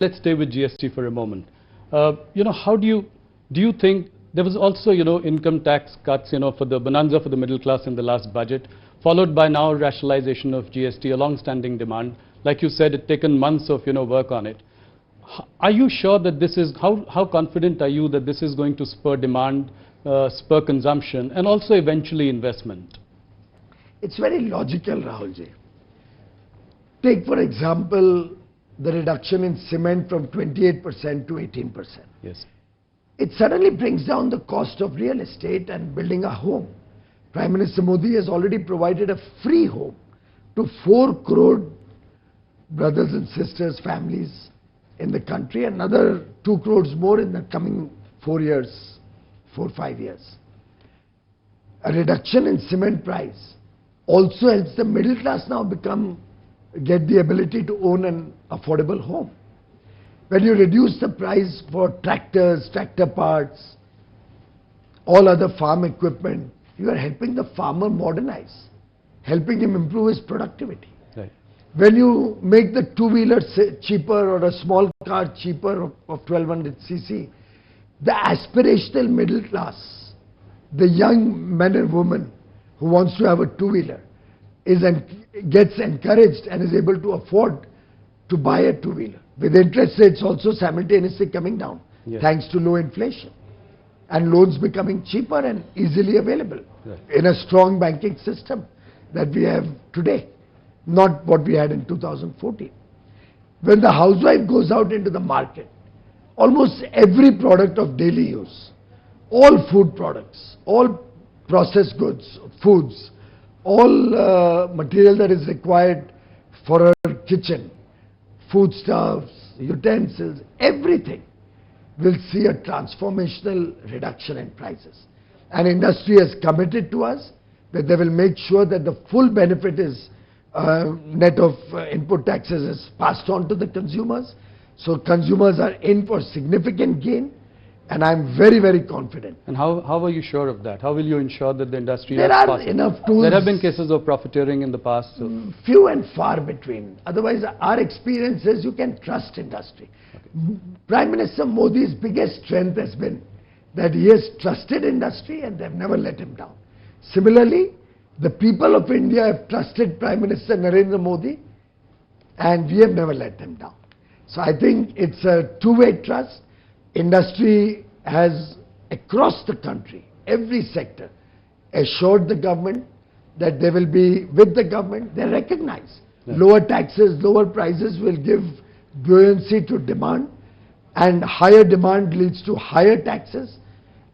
let's stay with GST for a moment. How do you think there was also, income tax cuts, for the bonanza for the middle class in the last budget, followed by now rationalization of GST, a long-standing demand. Like you said, it's taken months of, work on it. Are you sure that this is, how confident are you that this is going to spur demand, spur consumption, and also eventually investment? It's very logical, Rahulji. Take, for example, the reduction in cement from 28% to 18%. Yes. It suddenly brings down the cost of real estate and building a home. Prime Minister Modi has already provided a free home to 4 crore brothers and sisters, families in the country, another 2 crores more in the coming 4 years, 4-5 years. A reduction in cement price also helps the middle class now get the ability to own an affordable home. When you reduce the price for tractors, tractor parts, all other farm equipment, you are helping the farmer modernize, helping him improve his productivity. Right. When you make the two-wheeler cheaper or a small car cheaper of 1200 cc, the aspirational middle class, the young man and woman who wants to have a two-wheeler, gets encouraged and is able to afford to buy a two-wheeler, with interest rates also simultaneously coming down, yes, thanks to low inflation and loans becoming cheaper and easily available, right, in a strong banking system that we have today, not what we had in 2014. When the housewife goes out into the market, almost every product of daily use, all food products, all processed goods, foods, all material that is required for her kitchen, foodstuffs, utensils, everything will see a transformational reduction in prices. And industry has committed to us that they will make sure that the full benefit is net of input taxes is passed on to the consumers. So consumers are in for significant gain, and I'm very, very confident. And how are you sure of that? How will you ensure that the industry there are enough tools? There have been cases of profiteering in the past. So. Few and far between. Otherwise, our experience is you can trust industry. Okay. Prime Minister Modi's biggest strength has been that he has trusted industry and they've never let him down. Similarly, the people of India have trusted Prime Minister Narendra Modi and we have never let them down. So I think it's a two-way trust. Industry has, across the country, every sector, assured the government that they will be with the government. They recognize lower taxes, lower prices will give buoyancy to demand, and higher demand leads to higher taxes,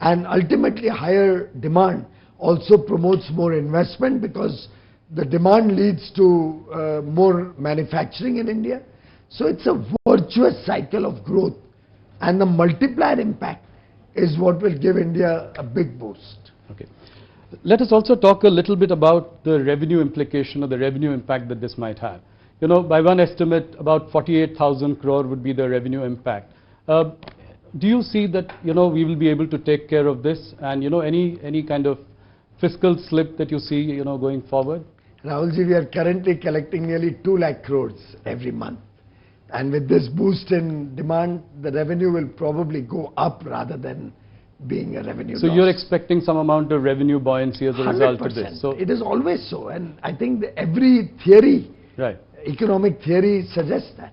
and ultimately higher demand also promotes more investment because the demand leads to more manufacturing in India. So it's a virtuous cycle of growth. And the multiplier impact is what will give India a big boost. Okay. Let us also talk a little bit about the revenue implication or the revenue impact that this might have. By one estimate, about 48,000 crore would be the revenue impact. Do you see that, we will be able to take care of this and, any kind of fiscal slip that you see, going forward? Rahulji, we are currently collecting nearly 2 lakh crores every month. And with this boost in demand, the revenue will probably go up rather than being a revenue So loss. You're expecting some amount of revenue buoyancy as a result of this? So it is always so. And I think every theory, right, economic theory suggests that.